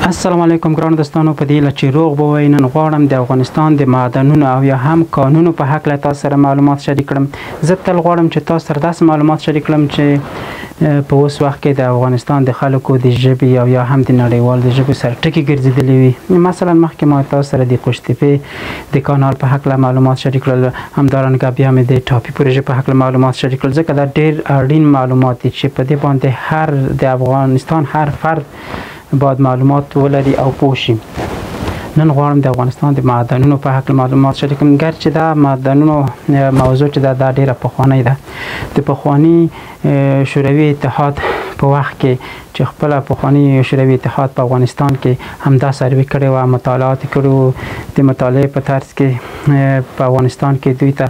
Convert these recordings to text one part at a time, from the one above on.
السلام علیکم ګرانو دوستانو، په دې چې روغ به وئ. نن غواړم د افغانستان د معدنونو او یا هم کانونو په هکله تاسو سره معلومات شریک کړم. زه تل غواړم چې تاسو سره داسې معلومات شریک کړم چې په اوس وخت کې د افغانستان د خلکو د ژبې او یا هم د نړیوال د ژبې سره ټکي ګرځېدلې وي. مثلا مخکې ما تاسو سره د قوشتېپې د کانال په هکله معلومات شریک کړل، همدارنګه بیا مې د ټاپي پروژې په هکله معلومات شریک کړل، ځکه دا ډېر اړین معلومات دي چې په دې باندې هر د افغانستان هر فرد باید معلومات ولري او پوه شي. نن غواړم د افغانستان د معدنونو په هکله معلومات شریک کړم، ګرچې دا معدنونو موضوع چې دا ډېره پخوانۍ ده. د پخواني شوروي اتحاد په وخت کې چې خپله پخواني شوروي اتحاد په افغانستان کې همدا سروې کړې وه، مطالعات کړي وو. د مطالعې په طرز کې په افغانستان کې دوی ته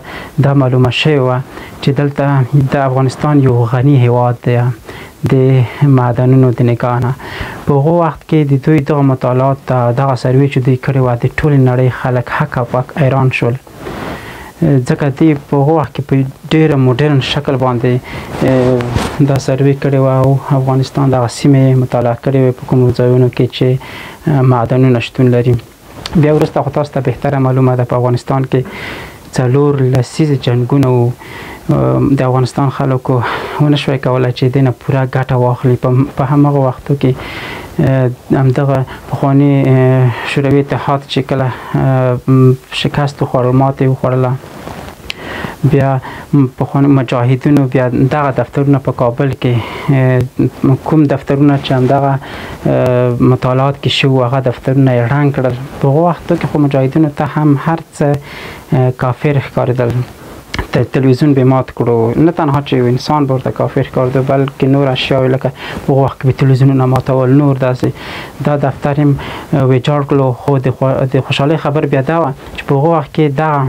دا معلومه شوې وه چې دلته د افغانستان یو غني هیواد دی د معدنونو د نگاه نه. په هغه وخت کې د دوی دغه مطالعات دغه سروې چې دوی کړې وه د ټولې نړۍ خلک هک پک حیران شول، ځکه دوی په هغه وخت کې په ډېره موډرن شکل باندې دا سروې کړې وه او افغانستان دغه سیمې مطالعه کړې وې په کومو ځایونو کې چې معدنونه شتون لري. بیا وروسته خو تاسو ته بهتره معلومه ده په افغانستان کې 4 لسیزې جنګونه وو. د افغانستان خلکو ونه شوی کولی چې دې نه پوره ګټه واخلي. په همغه وختو کې همدغه پخواني شوروي اتحاد چې کله شکست وخوړل، ماتې وخوړله، بیا پخواني مجاهدینو بیا دغه دفترونه په کابل کې کوم دفترونه چې همدغه مطالعات کې شوي هغه دفترونه یې ړنګ کړل. په هغه وختو کې خو مجاهدینو ته هم هر څه کافر ښکارېدل. تلویزیون به مات کړو، نه تنها چې انسان به ورته کافر ښکارېده بلکې نور اشیاوې لکه په هغه وخت کې به تلویزیونونه ماتول، نور داسې دا دفتر هم ویجاړ کړلو. خو د خوشحالۍ خبر بیا دا وه چې په هغه وخت کې دغه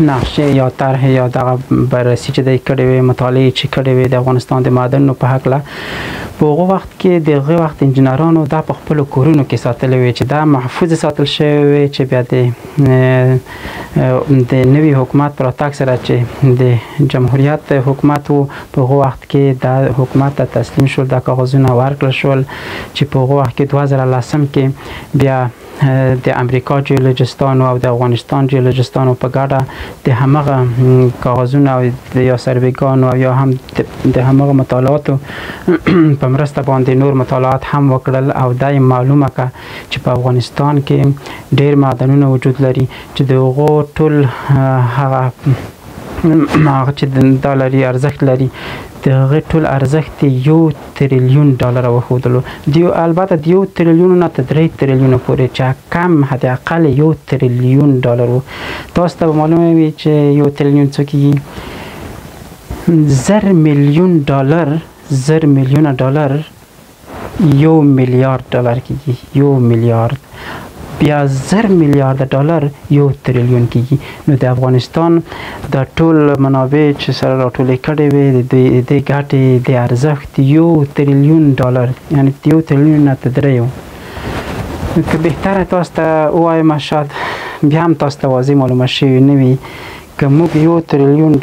نقشې یا طرح یا دغه بررسي چې دی کړې وې، مطالعې چې کړې وې د افغانستان د معدنونو په هکله، په هغه وخت کې د هغه وخت انجینرانو دا په خپلو کورونو کې ساتلې وې چې دا محفوظ ساتل شوی وې چې بیا د نوي حکومت په راتګ سره چې د جمهوریت حکومت و په هغه وخت کې دا حکومت ته تسلیم شول، دا کاغذونه ورکړل شول چې په هغه وخت کې 2010 کې بیا د امریکا جیولوجستانو او د افغانستان جیولوجستانو په ګډه د همغه کاغذونه او یا سروېګانو او یا هم د همغه مطالعاتو په مرسته باندې نور مطالعات هم وکړل او دا یې معلومه کړه چې په افغانستان کې ډېر معدنونه وجود لري چې د هغو ټول هغه چې دا لري ارزښت لري، د هغې ټول ارزښت $1 تریلیون وښودلو. البته د 1 تریلیون نه تر 3 تریلیون پورې چې کم حد اقل $1 تریلیون و. تاسو ته به معلومه وي چې 1 تریلیون څه کېږي. $10 میلیون $1 $1 میلیارد کېږي. 1 میلیارد بیا $10 میلیارد $1 تریلیون کېږي. نو د افغانستان د ټول منابع چې سره راټولې کړې وې د ګټې د ارزښت $1 تریلیون، یعنې 1 تریلیون نه تر 3. که بهتره تاسو ته ووایم، شاید بیا هم تاسو ته واضح معلومه شوې نه وي، که موږ $1 تریلیون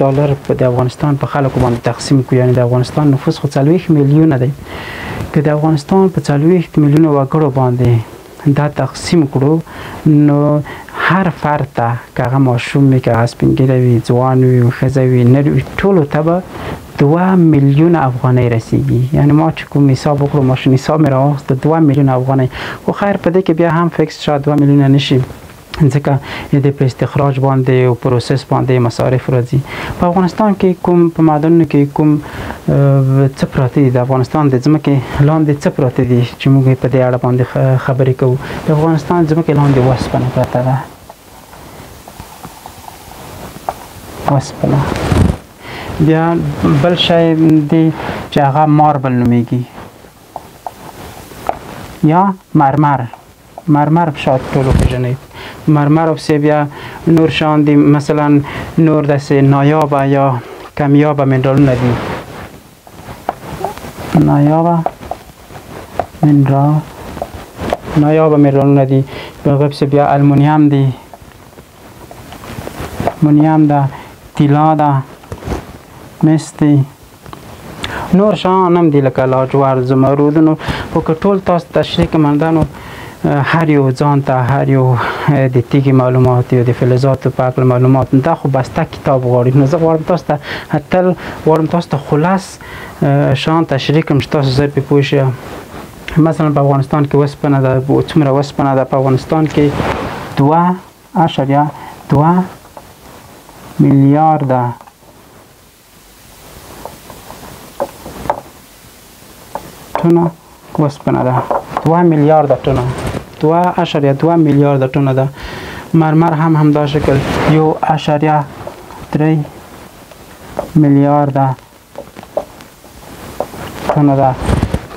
په د افغانستان په خلکو باندې تقسیم کړو، یعنې د افغانستان نفوس خو 40 میلیونه دی، که د افغانستان په 40 میلیونه وګړو باندې دا تقسیم کړو نو هر فرد ته که هغه ماشوم وي، که هغه سپین ږیری وي، ځوان وي، ښځه وي، نر وي، ټولو ته به 2 میلیونه افغانۍ رسیږي. یعنې ما چې کوم حساب وکړو، ماشین حساب مې راواخیسته 2 میلیونه افغانۍ. خو خیر په دې کې بیا هم فکس شاید 2 میلیونه نشي، ځکه د په استخراج باندې او پروسس باندې مصارف راځي. په افغانستان کې کوم په معدنونو کې کوم څه پراته دي، د افغانستان د ځمکې لاندې څه پراته دي چې موږ په دې اړه باندې خبرې کوو. د افغانستان ځمکې لاندې وسپنه پراته ده، وسپنه. بیا بل شی دی چې هغه ماربل نومیږي یا مرمر شاید ټولو پېژنئ. مرمر پسې بیا نور شیان دي، مثلا نور داسې نایابه یا کمیابه منرالونه دي. نایابه منرالونه دي. هغه پسې بیا المونیم دي، المونیم ده، طلا ده، مس دی، نور شیان هم دي لکه لاجورد، زمرودونه. خو که ټول تاسو تشریح کمندانو هر یو ځان ته هر یو د تیږې معلومات یا د فلزاتو په اړه معلومات دا خو بسته کتاب غواړي. نو زه غواړم تاسو ته تل غواړم تاسو ته خلاص شان تشریح کړم چې تاسو زه پرې پوه شئ. مثلا په افغانستان کې وسپنه ده، څومره وسپنه ده په افغانستان کې 2.2 میلیارده ټنه وسپنه ده. 2 میلیارده ټنه 2.2 میلیارده ټنه ده. مرمر هم همدا شکل 1.3 میلیارده ټنه ده.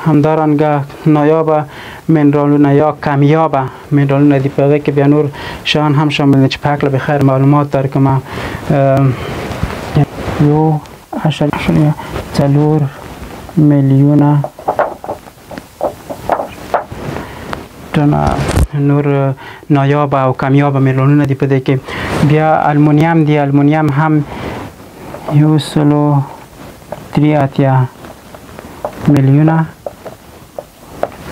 همدارنګه نایابه منرالونه یا کمیابه منرالونه دي په هغه کې بیا نور شیان هم شامل دي چې په هکله بخیر معلومات درکړم. 1.4 میلیونه ټنه نور نایابه او کمیابه منرالونه دي په دې کې. بیا المونیم دی، المونیم هم 1.3 میلیونه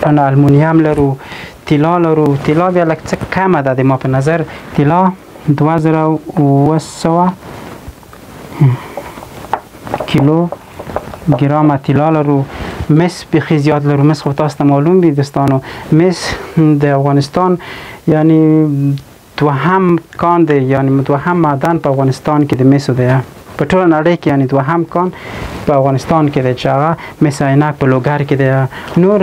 ټنه المونیم لرو. طلا لرو، طلا بیا لږ څه کمه ده د ما په نظر. طلا 2200 کیلو ګرام طلا لرو. مس بیخي زیات لرو. مس خو تاسو ته معلوم دي دوستانو، مس د افغانستان یعنی دوهم کان دی، یعنی دوهم معدن په افغانستان کې د مسو دی په ټوله نړۍ کې، یعنی دوهم کان په افغانستان کې دی چې هغه مس عینک په لوګر کې دی. نور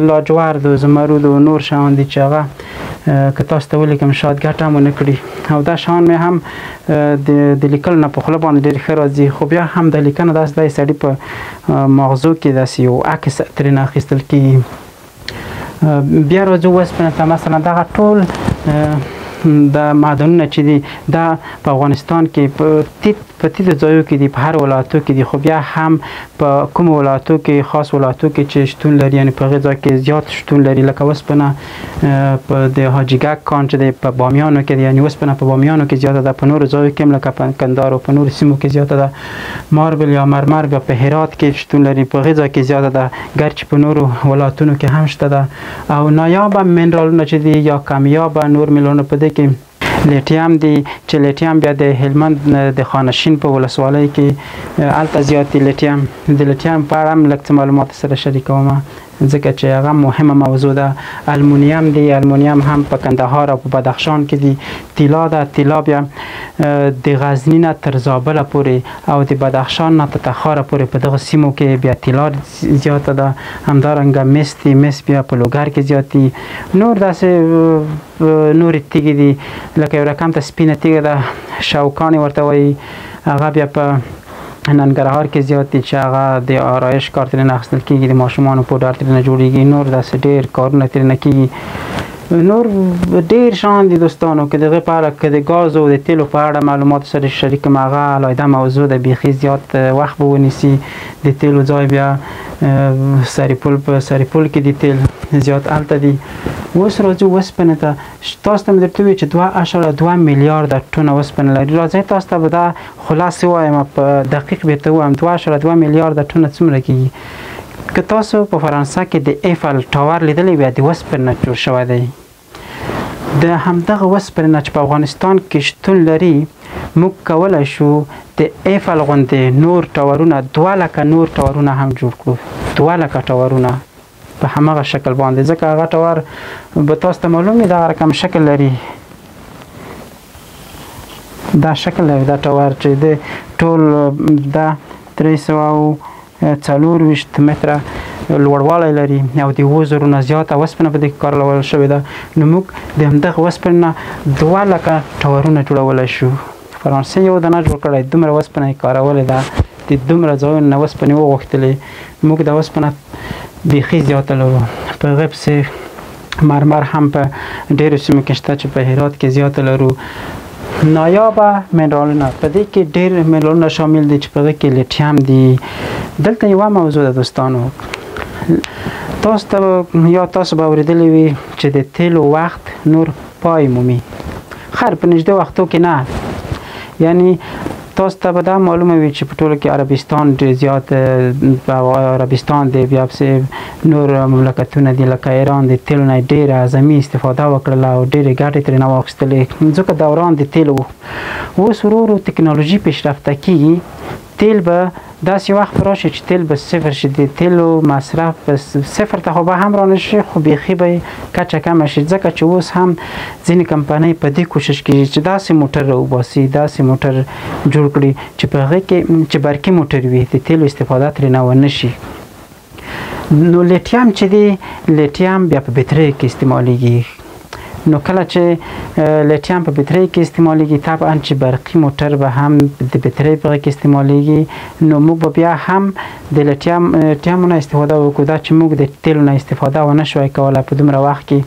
لاجورد و زمرد و نور شیان دي چې هغه که تاسو ته ولیکم شاید ګټه هم ونه کړي، او دا شیان مې هم د لیکلو نه په خوله باندې ډېر ښه راځي، خو بیا هم د لیکنه داسې دی سړي په مغزو کې داسې یو عکس ترېنه اخیستل کېږي. بیا راځو وسپنې ته. مثلا دغه ټول د معدنونه چې دي دا په افغانستان کې په تیتو ځایو کې دي، په هر ولایتو کې دي، خو بیا هم په کوم ولایتو کې خاص ولایتو کې چې شتون لري، یعنی په هغې ځای کې زیات شتون لري. لکه وسپنه په د حاجي ګک کان چې دی په بامیانو کې دی، یعنی وسپنه په بامیانو کې زیاته ده. په نورو ځایو کې هم لکه په کندهار او په نورو سیمو کې زیاته ده. ماربل یا مرمر بیا په هرات کې شتون لري، په هغې ځای کې زیاته ده، ګرچې په نورو ولایتونو کې هم شته ده. او نایابه منرالونه چې دي یا کمیابه نور منرالونه په دې کې لیتیم دی چې لیتیم بیا د هلمند د خانشین په ولسوالۍ کې هلته زیات دی. لیتیم د لیتیم په اړه هم لږ څه معلومات سره شریکوم ځکه چې هغه مهمه موضوع ده. المونیم دی، المونیم هم په کندهار او په بدخشان کې دی. طلا ده، طلا بیا د غزني نه تر زابل پورې او د بدخشان نه تر تخار پورې په دغه سیمو کې بیا طلا زیاته ده. همدارنګه مس دی، مس بیا په لوګر کې زیات دی. نور داسې نورې تیږې دي لکه یو رقم ته سپینه تیږه ده شوکانې ورته وایي، هغه بیا په ننګرهار کې زیات دي چې هغه د آرایش کار ترېنه اخیستل کېږي، د ماشومانو پوډر ترېنه جوړېږي. نور داسې ډېر کارونه ترېنه کېږي. نور ډېر شیان دي دوستانو که د هغې په اړه که د ګاز او د تیلو په اړه معلومات سره شریک کړم هغه علیحده موضوع ده، بیخي زیات وخت به ونیسي. د تیلو ځای بیا سرپل په سرپل کې د تیل زیات هلته دي. اوس راځو وسپنې ته. تاسو ته مې درته وویل چې 2.2 میلیارده ټنه وسپنه لري. راځئ تاسو ته به دا خلاصې ووایم په دقیق بېرته ووایم 2.2 میلیارده ټنه څومره کېږي. که تاسو په فرانسه کې د ایفل ټاور لیدلی بیا د وسپنې جوړ شوی دی. د همدغه وسپنې چې په افغانستان کې شتون لري موږ کولی شو د ایفل غوندې نور ټاورونه 2 لکه نور ټاورونه هم جوړ کړو. 2 لکه ټاورونه په همغه شکل باندې، ځکه هغه ټاور به تاسو ته معلوم وي دغه رقم شکل لري. دا شکل لري دا ټاور چې د ټول د 324 متره لوړوالی لري او د 2000 نه زیاته وسپنه په دې کې کارول شوې ده. نو موږ د همدغه وسپنې نه 2 لکه ټاورونه جوړولی شو. فرانسې یو دانه جوړ کړی، دومره وسپنه یې کارولې ده، د دومره ځایونو نه وسپنې وغوښتلې. موږ د وسپنه بیخي زیاته لرو. په هغې پسې مرمر هم په ډېرو سیمو کې شته چې په هرات کې زیاته لرو. نایابه منرالونه په دې کې ډېر منرالونه شامل دي چې په هغې کې لیتیم دي. دلته یوه موضوع ده دوستانو، تاسو ته یا تاسو به اورېدلی وي چې د تیلو وخت نور پای مومي. خیر په نږدې وختو کې نه، یعنی تاسو ته به دا معلومه وي چې په ټوله کې عربستان ډېر زیات عربستان دی، بیا پسې نور مملکتونه دي لکه ایران د تیلو نه ډېره اعظمي استفاده وکړله او ډېرې ګټې ترېنه واخیستلې، ځکه دوران د تیلو و. اوس ورو ورو تکنالوژي پیشرفته کېږي، تیل به داسې وخت به راشي چې تیل به صفر شي، د تیلو مصرف به صفر ته خو به هم رانه شي، خو بیخي به کچه کمه شي، ځکه چې اوس هم ځینې کمپنۍ په دې کوشش کوي چې داسې موټر راوباسي، داسې موټر جوړ کړي چې په هغې کې چې برقي موټر وي، د تیلو استفاده ترېنه ونه شي. نو لیتیم چې دی، لیتیم بیا په بټرۍ کې استعمالیږي. نو کله چې لیتیم په بټرۍ کې استعمالیږي، طبعا چې برقي موټر به هم د بټرۍ په کې استعمالیږي، نو موږ به بیا هم د لیتیم نه استفاده وکړو. دا چې موږ د تیلو نه استفاده ونه شوای کولی په دومره وخت کې،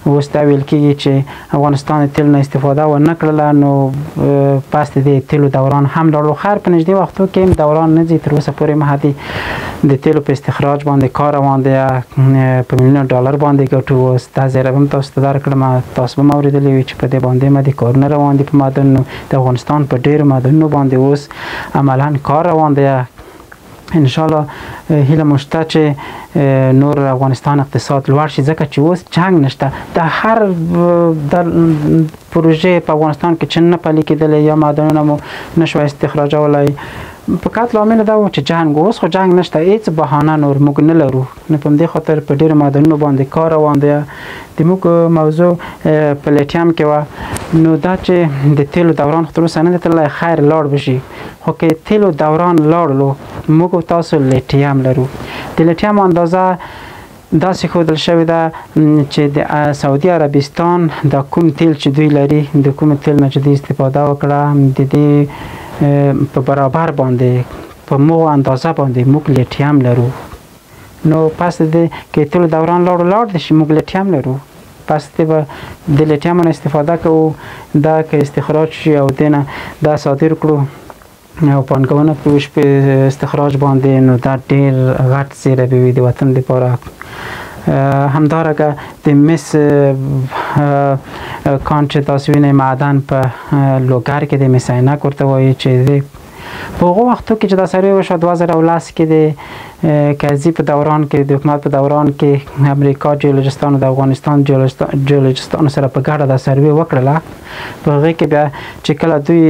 اوس دا ویل کېږي چې افغانستان د تیلو نه استفاده ونه کړله، نو پس د تیلو دوران هم لاړو. خیر په نږدې وختو کې هم دوران نه ځي، تر اوسه پورې مهدي د تیلو په استخراج باندې کار روان دی، په میلیونو ډالر باندې ګټو. اوس دا زیری به هم تاسو ته درکړم، تاسو به هم اورېدلي وي چې په دې باندې مهدي کارونه روان دي په معدنونو. د افغانستان په ډېرو معدنونو باندې اوس عملا کار روان دی. انشاءالله هیله مو شته چې نور افغانستان اقتصاد لوړ شي، ځکه چې اوس جنګ نشته. د هر پروژې په افغانستان کې چې نه پلي کېدلی یا معدنونه مو نشوای استخراجولی، فقط لامل دا و چې جنګ. اوس خو جنګ نشته، هېڅ بهانه نور موږ نه لرو، نو په همدې خاطر په ډېرو معدنونو باندې کار روان دی. د موږ موضوع په لیتیم کې وه، نو دا چې د تیلو دوران خو تر اوسه نه دی تللی، خیر لاړ به شي، خو که تیلو دوران لاړلو، موږ او تاسو لیتیم لرو. د لیتیم اندازه داسې ښودل شوې ده چې د سعودي عربستان دا کوم تیل چې دوی لري، د کوم تیل نه چې دوی استفاده وکړه، د دې په برابر باندې په مغو اندازه باندې موږ لیتیم لرو. نو پس د که تیلو دوران لاړ دی شي، موږ لیتیم لرو، پس به د لیتیم نه استفاده کوو. دا که استخراج شي او دینه دا صادر کړو او پانګونه پوش په استخراج باندې، نو دا ډېر غټ زیری به وي د وطن لپاره. همدارنګه د مس کان چې تاسو وینئ، معدن په لوګر کې د مس عینک ورته وایي، چې په هغو وختو کې چې دا سروې وشوه 2010 کې د کرزي په دوران کې، د حکومت په دوران کې امریکا جیولوجستانو د افغانستان جیولوجستانو سره په ګډه دا سروې وکړله. په هغې کې بیا چې کله دوی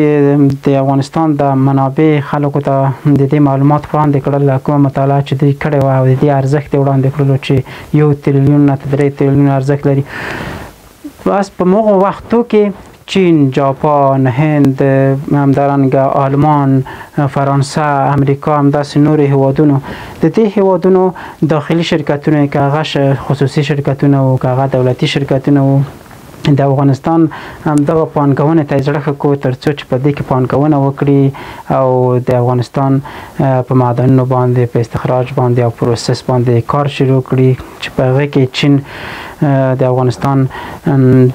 د افغانستان د منابع خلکو ته د دې معلومات وړاندې کړل، کومه مطالعه چې دوی کړې وه او د دې ارزښت یې وړاندې کړلو چې 1 تریلیون نه 3 تریلیون ارزښت لري. بس په هغو وختو کې چین، جاپان، هند، همدارنګه آلمان، فرانسه، امریکا، همداسې نورې هیوادونو، د دې هیوادونو داخلي شرکتونه که هغه خصوصي شرکتونه و که هغه دولتي شرکتونه و، د افغانستان همدغه پانګونې ته یې زړه ښه کړو تر څو چې په دې کې پانګونه وکړي او د افغانستان په معدنونو باندې، په استخراج باندې او پروسس باندې کار شروع کړي، چې په هغې کې چین د افغانستان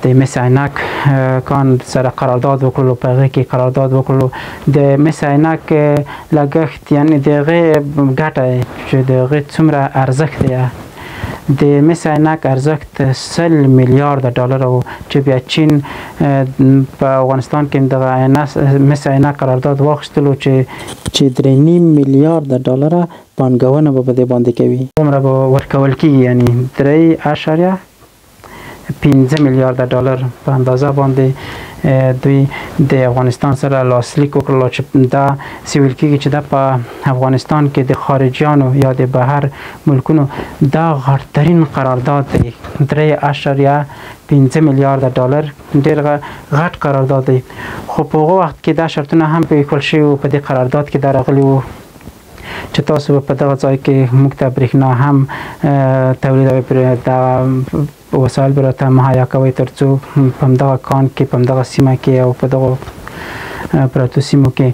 د مس عینک کان سره قرارداد وکړلو، په هغې کې قرارداد وکړلو. د مس عینک لګښت، یعنې د هغې ګټه چې د هغې څومره ارزښت دی، د مس عینک ارزښت 100 میلیارده ډالر و، چې بیا چین په افغانستان کې دغه مس عینک قرارداد واخیستلو چې 3.5 میلیارده ډالره پانګونه به په دې باندې کوي، عمره به ورکول کېږي، یعنې 3.5 میلیارده ډالر په اندازه باندې دوی د افغانستان سره لاسلیک وکړل، چې دا سویل کېږي چې دا په افغانستان کې د خارجیانو یا د بهر ملکونو دا غټترین قرارداد دی. 3.5 میلیارده ډالر ډېر غټ قرارداد دی. خو په هغه وخت کې دا شرطونه هم پرېښودل شوي وو په دې قرارداد کې دا راغلي وو چې تاسو په دغه ځای کې موږ ته برېښنا هم تولیدوئ، دا وسایل به راته مهیا کوئ تر څو په همدغه کان کې، په همدغه سیمه کې او په دغو پرتو سیمو کې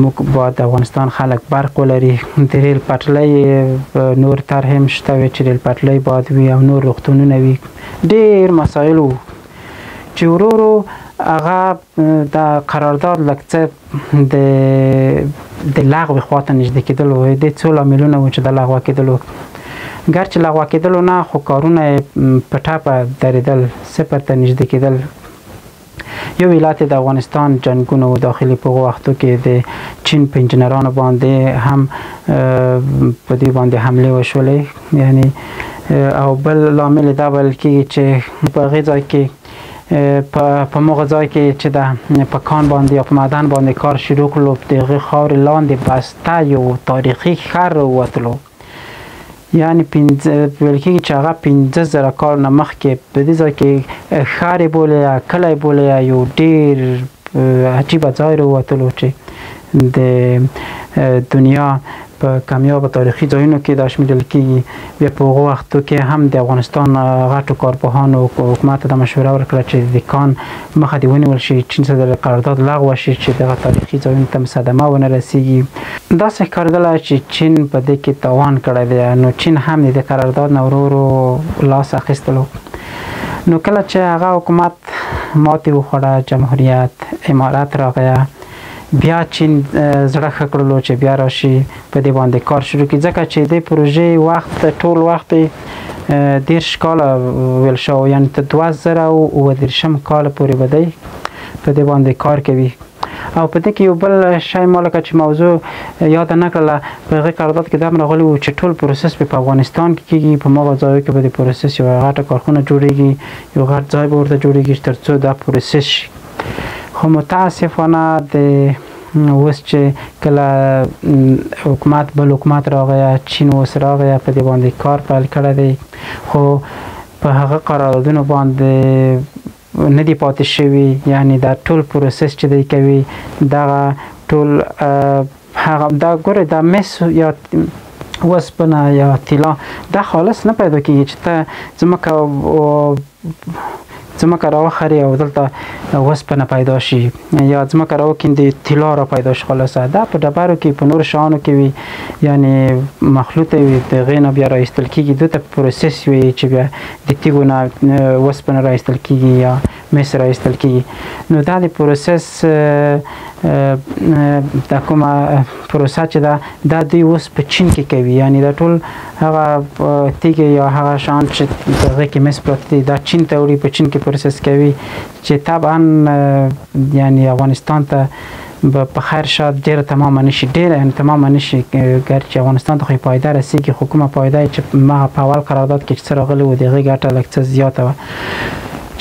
موږ باید د افغانستان خلک برق ولري. د ریل پټلۍ نور طرحې هم شته وي چې ریل پټلۍ باید وي او نور روغتونونه وي. ډېر مسایل وو چې ورو ورو هغه د قرارداد لږ څه د لغوې خواته نږدې کېدلو، د څو لاملونه وو چې د لغوه کېدلو، ګرچې لغوه کېدلو نه، خو کارونه یې په ټپه درېدل، صفر ته نږدې کېدل. یو ولایت د افغانستان جنگونو داخلي په وختو کې د چین په انجنیرانو باندې هم په دې باندې حمله وشولې، یعنی او بل لامل دا بل کېږي چې په هغې ځای کې په موغه ځای کې چې د په کان باندې یا په معدن باندې کار شروع کړلو، د هغې خاورې لاندې بسته یو تاریخي ښار راووتلو، یعنی ویل کېږي چې هغه 15,000 کال نه مخکې په دې ځای کې ښار یې بولي یا کلی یې بولي، یو ډېر عجیبه ځای راووتلو چې د دنیا په کامیابه تاریخي ځایونو کې دا شمیرل کېږي. بیا په هغو وختو کې هم د افغانستان غټو کارپوهانو حکومت ته دا مشوره ورکړه چې د کان مخه دې ونیول شي، چین سره د قرارداد لغوه شي چې دغه تاریخي ځایونو ته صدمه ونه رسېږي. داسې ښکارېدله چې چین په دې کې تاوان کړی دی، نو چین هم د قرارداد نه ورو ورو لاس اخیستلو. نو کله چې هغه حکومت ماتې وخوړه، جمهوریت امارت راغی، بیا چین زړه ښه کړلو چې بیا راشي په دې باندې کار شروع کړي، ځکه چې د پروژې وخت ټول وخت 10 کاله ویل شوی، یعنی تر 2030 کال پورې به دی په دې باندې کار کوي. او په دې کې یو بل شی ما لکه چې موضوع یاد نه کړله، په هغې قرارداد کې دا هم راغلی و چې ټول پروسس په افغانستان کې کېږي، په هغه ځایو کې به د پروسس یوه غټه کارخونه جوړېږي، یو غټ ځای به ورته جوړېږي تر څو دا پروسس شي. خو متاسفانه د اوس چې کله حکومت بل حکومت راغی، چین اوس راغی، په دې باندې کار پیل کړی دی، خو په هغه قراردادونو باندې نه دی پاتې شوي، یعنی دا ټول پروسس چې دی کوي دغه ټول هغه دا ګورې دا مس یا وسپنه یا طلا دا خالص نه پیدا کېږي چې ته ځمکه راوخري او دلته وسپنه پیدا شي، یا ځمکه راوکیندې طلا را پیدا شي. خلاصه دا په ډبرو کې په نورو شیانو کې وي، یعنی مخلوطه وي، د هغې نه بیا را ایستل کېږي، دو ته پروسس وي چې بیا د تیږو نه وسپنه را ایستل کېږي یا مس را ایستل کېږي. نو دا د پروسس دا کومه پروسه چې ده دا دوی اوس په چین کې کوي، یعنی دا ټول هغه تیږې یا هغه شیان چې په هغې کې مس پراته دي دا چین ته وړي، په چین کې پروسس کوي، چې طبعا یعنی افغانستان ته په خیر شاید ډېره تمامه نشي، ډېره یعنی تمامه نشي، ګرچې افغانستان ته خو پایده رسېږي، خو کومه پایده چې هغه په اول قرارداد کې چې څه راغلي و د هغې ګټه لږ څه زیاته وه.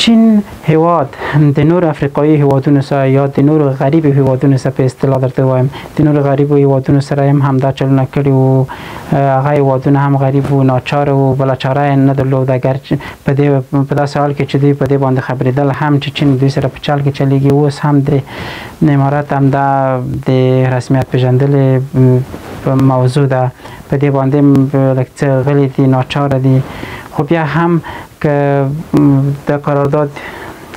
چین هیواد د نور افریقایي هیوادونو سره یا د نور غریب هیوادونو سره په اصطلاح درته وایم، د نور غریب هیوادونو سره هم همدا چلونه کړي وو، هغه هیوادونه هم غریب و، ناچاره و، بله چاره یې نه درلوده، اګر په داسې حال کې چې دوی په دې باندې خبرېدل هم چې چین دوی سره په چل کې چلېږي. اوس هم د امارت همدا د رسمیت پېژندلې موضوع ده، په دې باندې لږ څه غلي دي، ناچاره دي، خو بیا هم که د قرارداد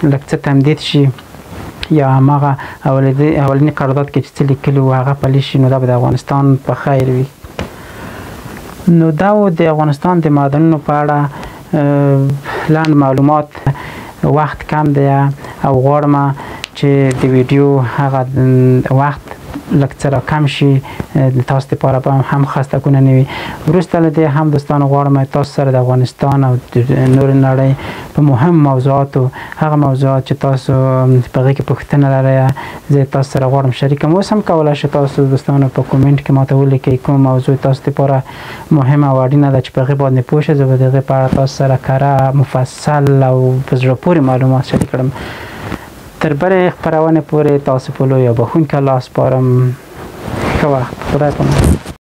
لږ څه تمدید شي یا هماغه اولني قرارداد کې چې څه لیکلي وو هغه پلی شي، نو دا به د افغانستان په خیر وي. نو دا و د افغانستان د معدنونو په اړه لنډ معلومات. وخت کم دی او غواړم چې د ویډیو هغه وخت لږ څه را کم شي، تاسو دپاره به هم خستګونه نه وي. وروسته له دې هم دوستانو غواړم تاسو سره د افغانستان او د نورې نړۍ په مهم موضوعاتو، هغه موضوعات چې تاسو په هغې کې پوښتنه لرئ، زه تاسو سره غواړم شریکم. اوس هم کولی شئ تاسو دوستانو په کومنټ کې ماته ولیکئ کوم موضوع تاسو دپاره مهمه او اړینه ده چې په هغې باندې پوه شئ، زه به د هغې په اړه تاسو سره کره مفصل او په زړه پورې معلومات شریک کړم. تر بلې خپرونې پورې تاسو په لوی او بښونکي الله سپارم. ښه وخت. خدای پامان.